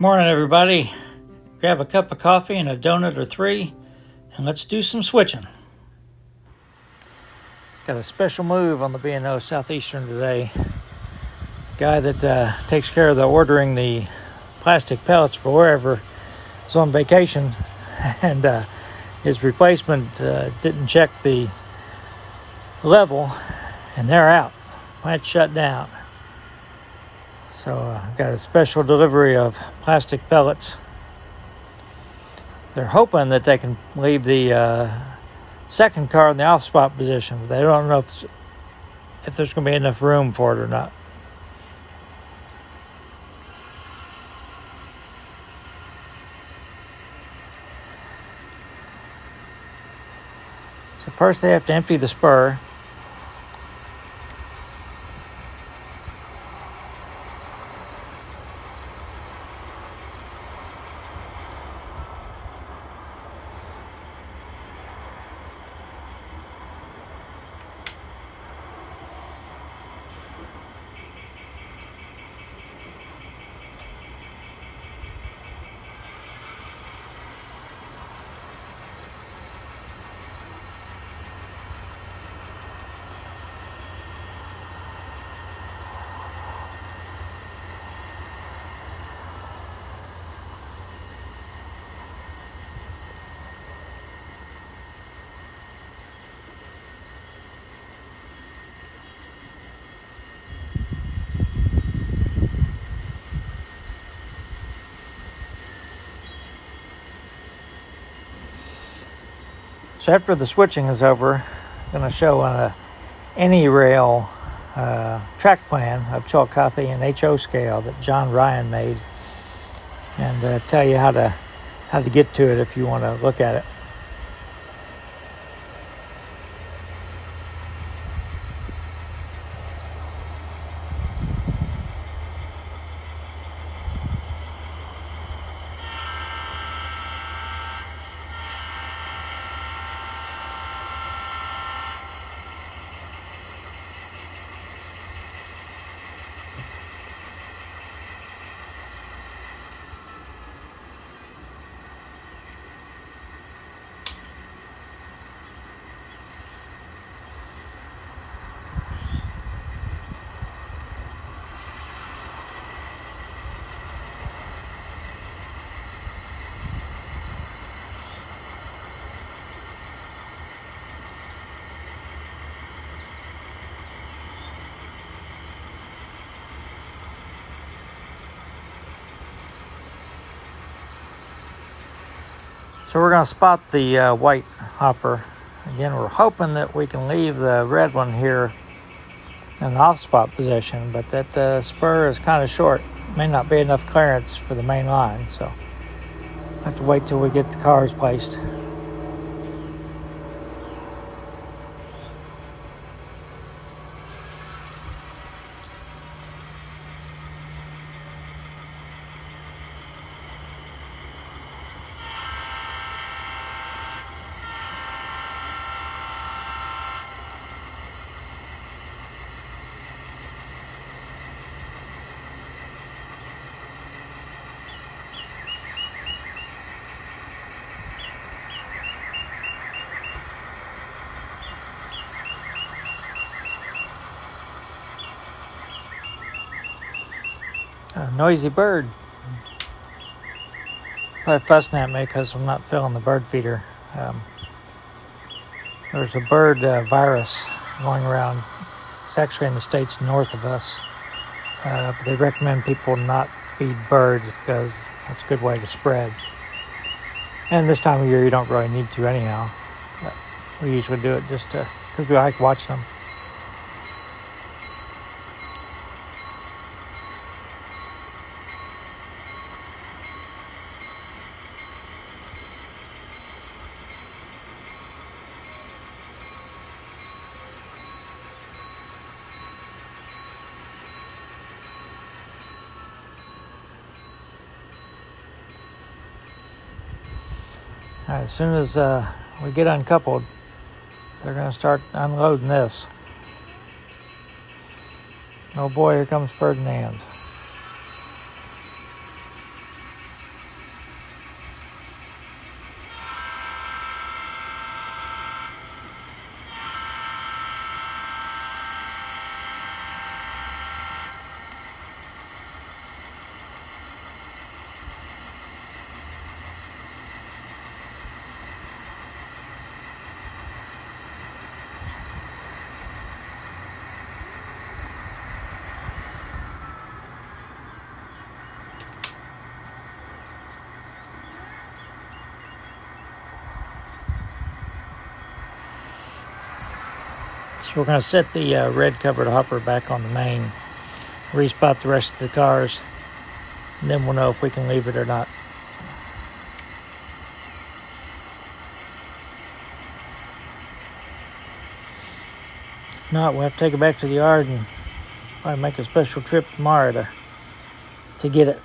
Morning, everybody. Grab a cup of coffee and a donut or three, and let's do some switching. Got a special move on the B&O Southeastern today. The guy that takes care of ordering the plastic pellets for Wearever is on vacation, and his replacement didn't check the level, and they're out. Plant shut down. So I've got a special delivery of plastic pellets. They're hoping that they can leave the second car in the off-spot position, but they don't know if there's going to be enough room for it or not. So first they have to empty the spur. So after the switching is over, I'm going to show on a any rail track plan of Chillicothe and HO scale that John Ryan made, and tell you how to get to it if you want to look at it. So we're going to spot the white hopper. Again, we're hoping that we can leave the red one here in the off-spot position, but that spur is kind of short. May not be enough clearance for the main line, so I have to wait till we get the cars placed. A noisy bird. Probably fussing at me because I'm not filling the bird feeder. There's a bird virus going around. It's actually in the states north of us. But they recommend people not feed birds because that's a good way to spread. And this time of year you don't really need to anyhow. But we usually do it just because we like watching them. All right, as soon as we get uncoupled, they're going to start unloading this. Oh boy, here comes Ferdinand. So we're going to set the red covered hopper back on the main, respot the rest of the cars, and then we'll know if we can leave it or not. If not, we'll have to take it back to the yard and probably make a special trip tomorrow to get it.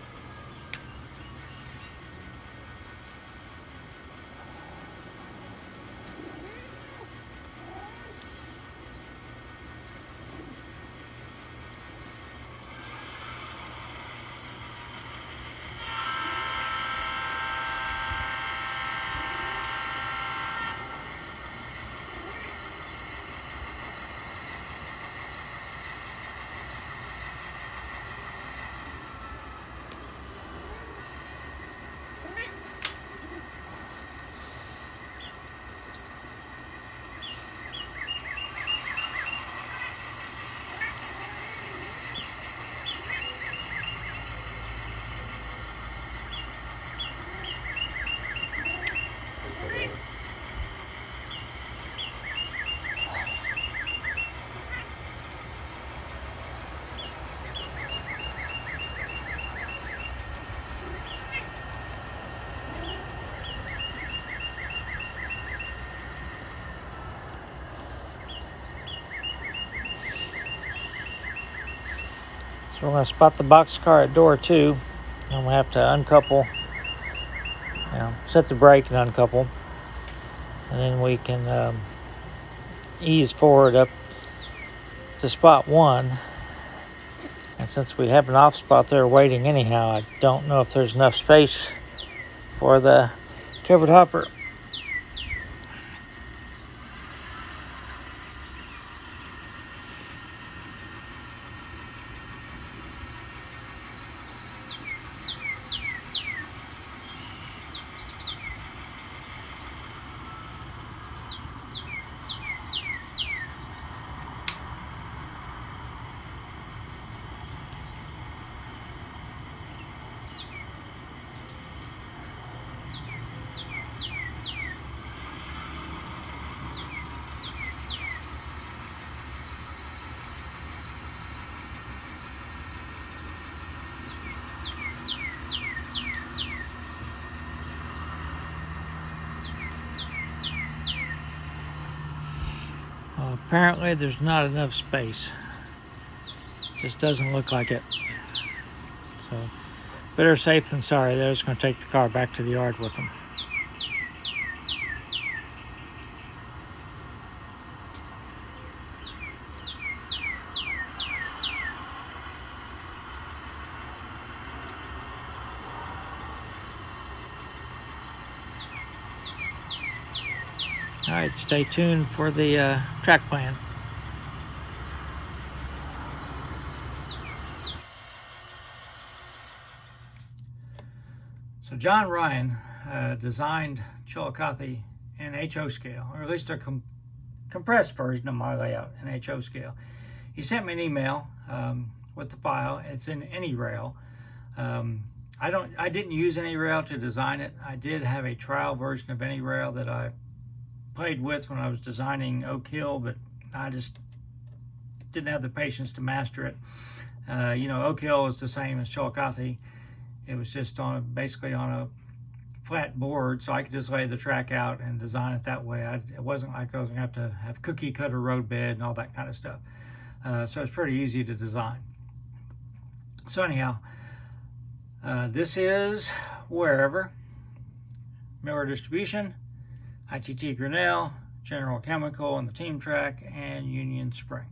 So we're going to spot the box car at door 2, and we'll have to uncouple, set the brake and uncouple, and then we can ease forward up to spot 1. And since we have an off spot there waiting anyhow, I don't know if there's enough space for the covered hopper. Apparently there's not enough space. Just doesn't look like it. So better safe than sorry. They're just going to take the car back to the yard with them. All right, stay tuned for the track plan. So John Ryan designed Chillicothe in HO scale, or at least a compressed version of my layout in HO scale. He sent me an email with the file. It's in AnyRail. I didn't use AnyRail to design it. I did have a trial version of AnyRail that I played with when I was designing Oak Hill, but I just didn't have the patience to master it. Oak Hill is the same as Chillicothe. It was just basically on a flat board, so I could just lay the track out and design it that way. It wasn't like I was going to have cookie cutter road bed and all that kind of stuff. So it's pretty easy to design. So anyhow, this is Wearever, Miller Distribution, ITT Grinnell, General Chemical on the Team Track, and Union Spring.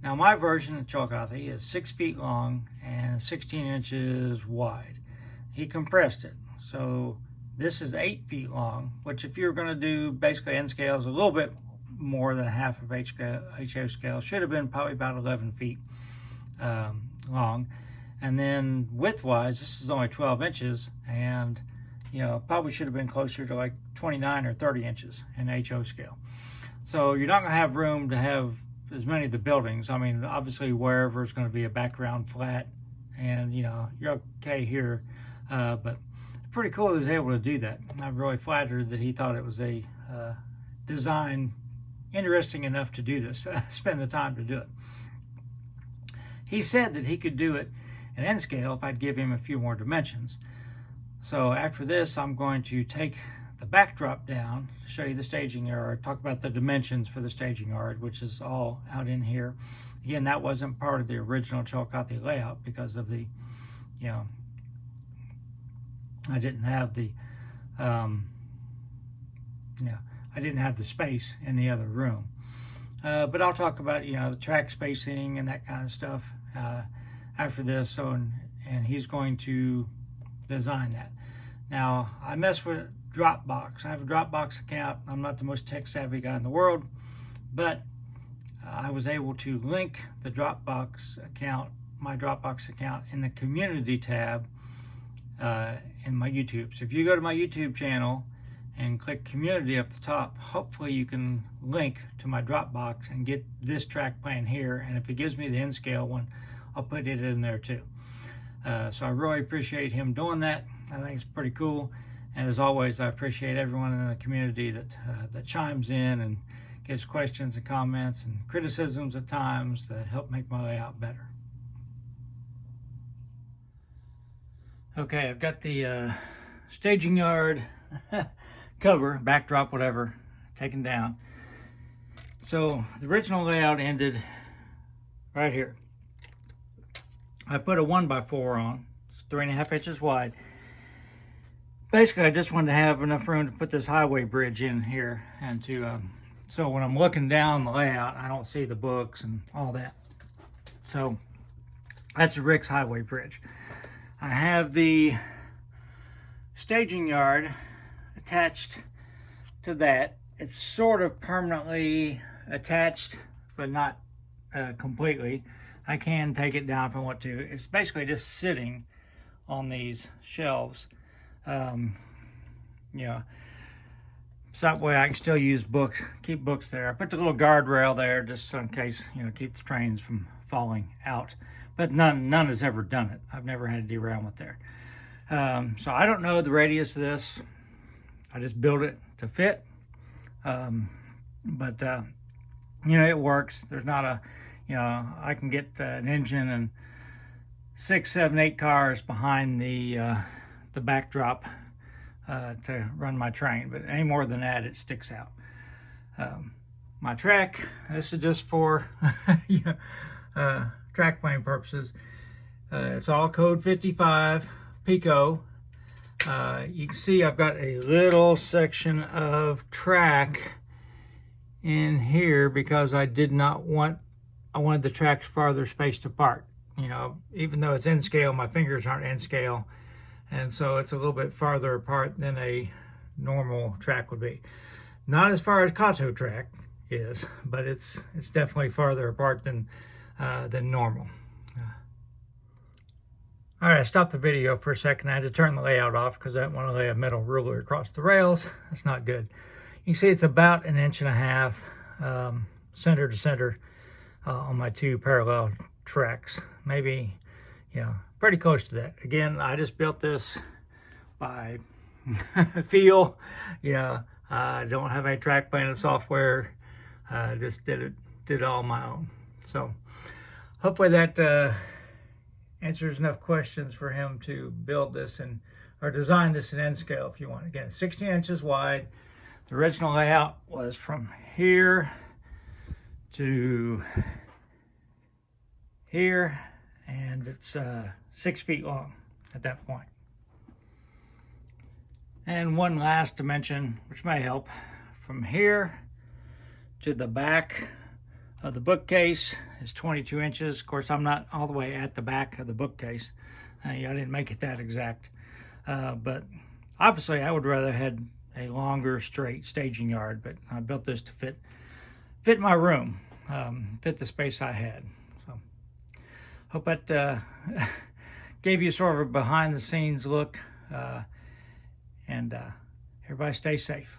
Now my version of Chillicothe is 6 feet long and 16 inches wide. He compressed it. So this is 8 feet long, which if you're going to do basically N scale is a little bit more than half of HO scale. Should have been probably about 11 feet long. And then width-wise, this is only 12 inches, and probably should have been closer to like 29 or 30 inches in HO scale. So you're not going to have room to have as many of the buildings. I mean, obviously Wearever is going to be a background flat, and you're okay here, but pretty cool he was able to do that. I'm really flattered that he thought it was a design interesting enough to do this, spend the time to do it. He said that he could do it in N scale if I'd give him a few more dimensions. So after this, I'm going to take the backdrop down, show you the staging yard, talk about the dimensions for the staging yard, which is all out in here. Again, that wasn't part of the original Chillicothe layout because of the, you know, I didn't have the, I didn't have the space in the other room. But I'll talk about, you know, the track spacing and that kind of stuff after this. So, and he's going to design that. Now, I mess with Dropbox. I have a Dropbox account. I'm not the most tech-savvy guy in the world, but I was able to link the Dropbox account, my Dropbox account, in the community tab in my YouTube. So if you go to my YouTube channel and click community up the top, hopefully you can link to my Dropbox and get this track plan here. And if it gives me the N scale one, I'll put it in there too. So I really appreciate him doing that. I think it's pretty cool. And as always, I appreciate everyone in the community that chimes in and gives questions and comments and criticisms at times that help make my layout better. Okay, I've got the staging yard cover, backdrop, whatever, taken down. So the original layout ended right here. I put a 1x4 on. It's 3.5 inches wide. Basically, I just wanted to have enough room to put this highway bridge in here, and to so when I'm looking down the layout, I don't see the books and all that. So that's a Rick's highway bridge. I have the staging yard attached to that. It's sort of permanently attached, but not completely. I can take it down if I want to. It's basically just sitting on these shelves. You know, so that way I can still use books, keep books there. I put the little guardrail there just in case, you know, keep the trains from falling out. But none has ever done it. I've never had a derailment there. So I don't know the radius of this. I just built it to fit. But you know, it works. There's not a, you know, I can get an engine and 6, 7, 8 cars behind the backdrop to run my train, but any more than that, it sticks out. My track, this is just for you know, track plane purposes. It's all code 55 Pico. You can see I've got a little section of track in here because I wanted the tracks farther spaced apart. You know, even though it's N scale, my fingers aren't N scale. And so it's a little bit farther apart than a normal track would be. Not as far as Kato track is, but it's definitely farther apart than normal. All right, I stopped the video for a second. I had to turn the layout off because I didn't want to lay a metal ruler across the rails. That's not good. You can see it's about 1.5 inches center to center on my 2 parallel tracks. Maybe, you know, pretty close to that. Again, I just built this by feel. You know, I don't have any track planning software. I just did it all on my own. So hopefully that answers enough questions for him to build this or design this in N scale if you want. Again, 16 inches wide. The original layout was from here to here, and it's 6 feet long at that point. And one last dimension, which may help, from here to the back of the bookcase is 22 inches. Of course, I'm not all the way at the back of the bookcase. I didn't make it that exact. But obviously, I would rather had a longer, straight staging yard, but I built this to fit my room, fit the space I had. So hope that gave you sort of a behind-the-scenes look, and everybody stay safe.